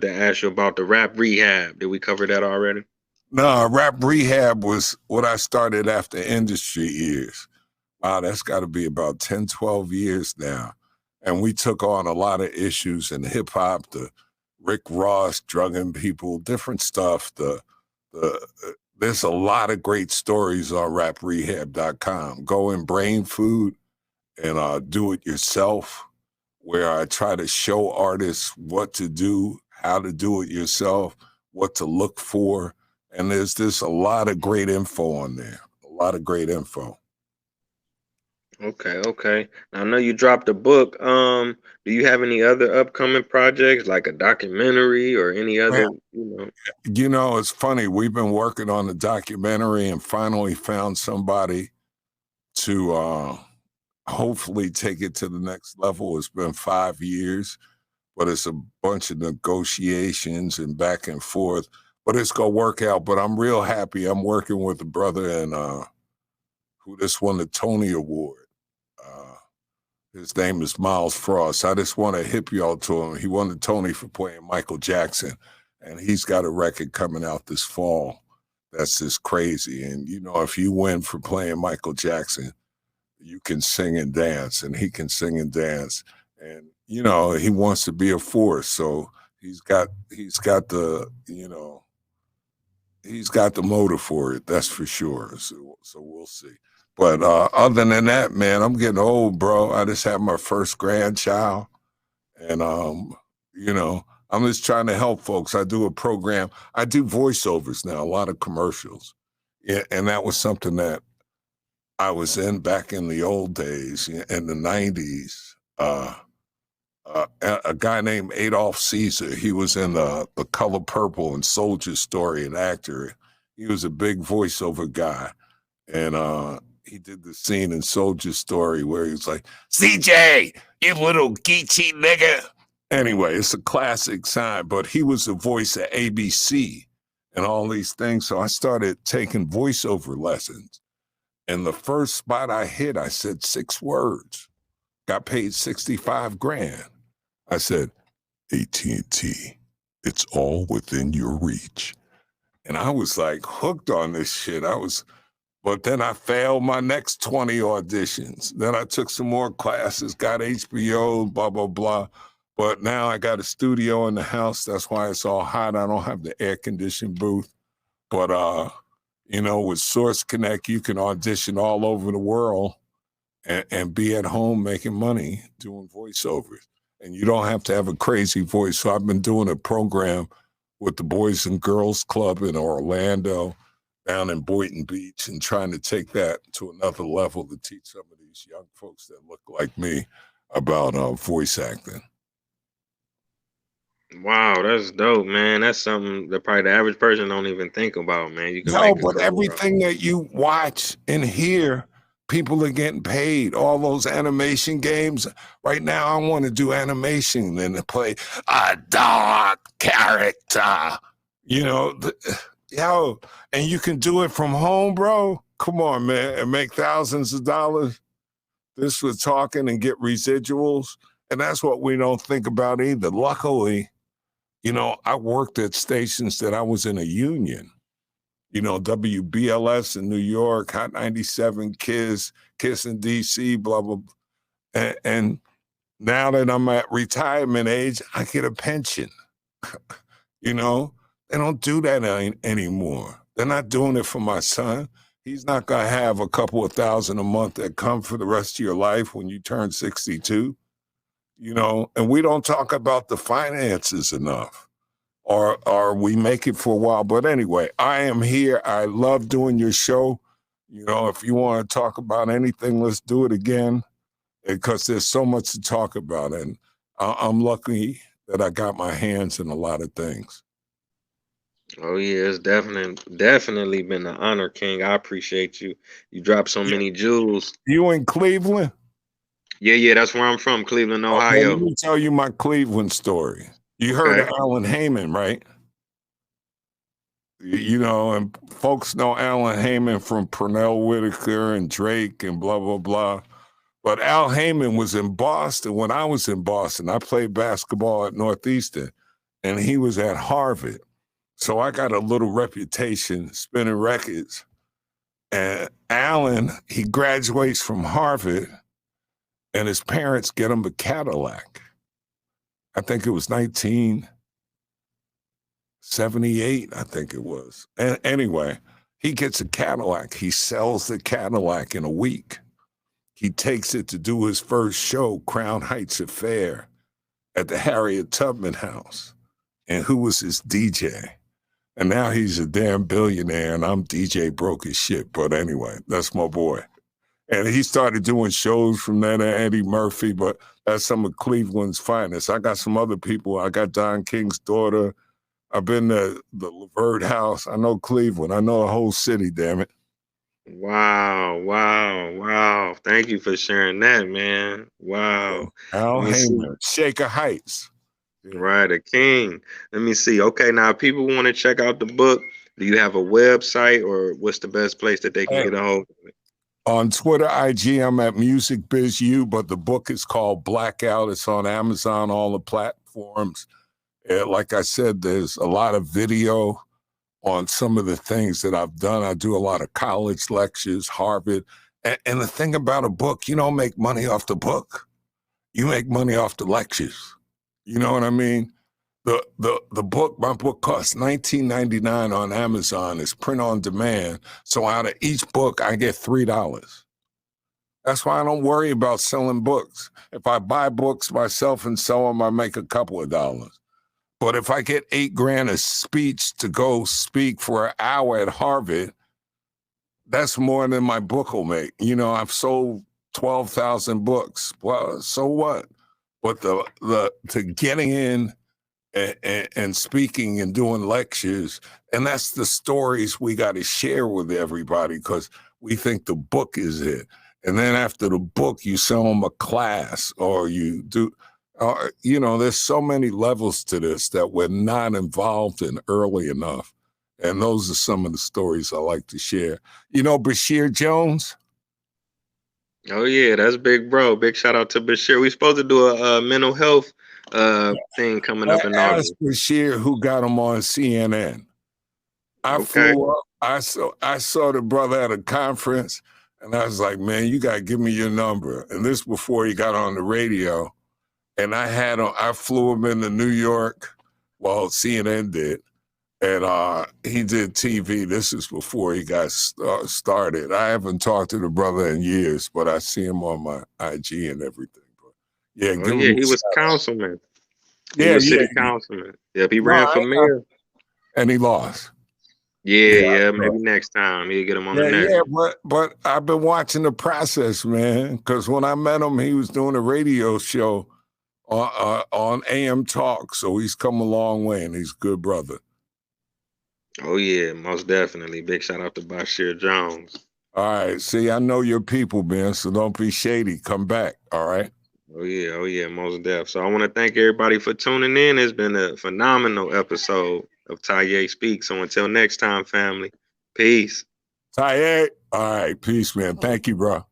to ask you about the rap rehab. Did we cover that already? No, Rap Rehab was what I started after industry years. Wow, that's got to be about 10, 12 years now. And we took on a lot of issues in hip hop, the Rick Ross drugging people, different stuff. There's a lot of great stories on raprehab.com. Go in Brain Food and do it yourself, where I try to show artists what to do, how to do it yourself, what to look for. And there's just a lot of great info on there, a lot of great info. Okay, okay. Now, I know you dropped a book. Do you have any other upcoming projects, like a documentary or any other, Man, you know? it's funny. We've been working on the documentary and finally found somebody to hopefully take it to the next level. It's been 5 years, but it's a bunch of negotiations and back and forth. But it's gonna work out. But I'm real happy. I'm working with a brother and who just won the Tony Award. Uh, his name is Miles Frost. I just want to hip y'all to him. He won the Tony for playing Michael Jackson, and he's got a record coming out this fall that's just crazy. And if you win for playing Michael Jackson, you can sing and dance, and he can sing and dance. And he wants to be a force, so he's got the motive for it. That's for sure. So we'll see. But other than that, man, I'm getting old, bro. I just had my first grandchild, and I'm just trying to help folks. I do a program. I do voiceovers now, a lot of commercials, yeah, and that was something that I was in back in the old days, in the '90s. A guy named Adolph Caesar. He was in the Color Purple and Soldier Story, an actor. He was a big voiceover guy, and he did the scene in Soldier Story where he was like, "CJ, you little geeky nigga." Anyway, it's a classic sign, but he was the voice of ABC and all these things. So I started taking voiceover lessons. And the first spot I hit, I said 6 words, got paid 65 grand. I said, AT&T, it's all within your reach. And I was like hooked on this shit. But then I failed my next 20 auditions. Then I took some more classes, got HBO, blah, blah, blah. But now I got a studio in the house. That's why it's all hot. I don't have the air conditioned booth. But, with Source Connect, you can audition all over the world and be at home making money doing voiceovers. And you don't have to have a crazy voice. So I've been doing a program with the Boys and Girls Club in Orlando, down in Boynton Beach, and trying to take that to another level to teach some of these young folks that look like me about voice acting. Wow, that's dope, man. That's something that probably the average person don't even think about, man. You can No, make a but career. everything that you watch and hear, people are getting paid. All those animation games. Right now, I want to do animation and play a dark character. And you can do it from home, bro. Come on, man, and make thousands of dollars. This was talking and get residuals. And that's what we don't think about either. Luckily, I worked at stations that I was in a union. WBLS in New York, Hot 97, Kiss in DC, blah, blah, blah. And now that I'm at retirement age, I get a pension. They don't do that anymore. They're not doing it for my son. He's not going to have a couple of $1,000 a month that come for the rest of your life when you turn 62. And we don't talk about the finances enough, or we make it for a while. But anyway, I am here. I love doing your show. If you want to talk about anything, let's do it again, because there's so much to talk about. And I'm lucky that I got my hands in a lot of things. Oh yeah, it's definitely been an honor, King. I appreciate you. You dropped so many jewels. You in Cleveland? Yeah, that's where I'm from, Cleveland, Okay, Ohio. let me tell you my Cleveland story. You heard of Alan Heyman, right? And folks know Alan Heyman from Pernell Whitaker and Drake and blah, blah, blah. But Al Heyman was in Boston when I was in Boston. I played basketball at Northeastern. and he was at Harvard. So I got a little reputation spinning records. And Alan, he graduates from Harvard, and his parents get him a Cadillac. I think it was 1978, I think it was. And anyway, he gets a Cadillac. He sells the Cadillac in a week. He takes it to do his first show, Crown Heights Affair, at the Harriet Tubman House. And who was his DJ? And now he's a damn billionaire, and I'm DJ broke as shit. But anyway, that's my boy. And he started doing shows from then to Eddie Murphy, but that's some of Cleveland's finest. I got some other people. I got Don King's daughter. I've been to the Levert House. I know Cleveland. I know a whole city, damn it. Wow, wow, wow. Thank you for sharing that, man. Wow. Al Let me see. Heyman, Shaker Heights. Right, a king. Let me see. Okay, now if people want to check out the book, do you have a website, or what's the best place that they can get a hold of it? On Twitter, IG, I'm at MusicBizU, but the book is called Blackout. It's on Amazon, all the platforms. Like I said, there's a lot of video on some of the things that I've done. I do a lot of college lectures, Harvard. And the thing about a book, you don't make money off the book. You make money off the lectures. You know what I mean? The book, my book costs $19.99 on Amazon. It's print on demand. So out of each book, I get $3. That's why I don't worry about selling books. If I buy books myself and sell them, I make a couple of dollars. But if I get $8,000 a speech to go speak for an hour at Harvard, that's more than my book will make. You know, I've sold 12,000 books. Well, so what? But to getting in and speaking and doing lectures, and that's the stories we got to share with everybody, because we think the book is it. And then after the book, you sell them a class, or you do, you know, there's so many levels to this that we're not involved in early enough. And those are some of the stories I like to share. You know Bashir Jones? Oh yeah, that's big bro. Big shout out to Bashir. We supposed to do a mental health thing coming up in August. Ask Bashir who got him on CNN. I flew up. I saw the brother at a conference, and I was like, man, you gotta give me your number. And this before he got on the radio. And I flew him into New York. Well, CNN did. And he did TV. This is before he got started. I haven't talked to the brother in years, but I see him on my IG and everything. But yeah, he was councilman. Yeah, he was city councilman. Yep, he ran for mayor. And he lost. Yeah, maybe next time he'll get him on the next. Yeah, but I've been watching the process, man, because when I met him, he was doing a radio show on AM Talk. So he's come a long way, and he's a good brother. Oh yeah, most definitely. Big shout out to Bashir Jones. All right. See, I know your people, man, so don't be shady. Come back. All right. Oh yeah, most def. So I want to thank everybody for tuning in. It's been a phenomenal episode of Taye Speaks. So until next time, family, peace. Taye. All right. Peace, man. Thank you, bro.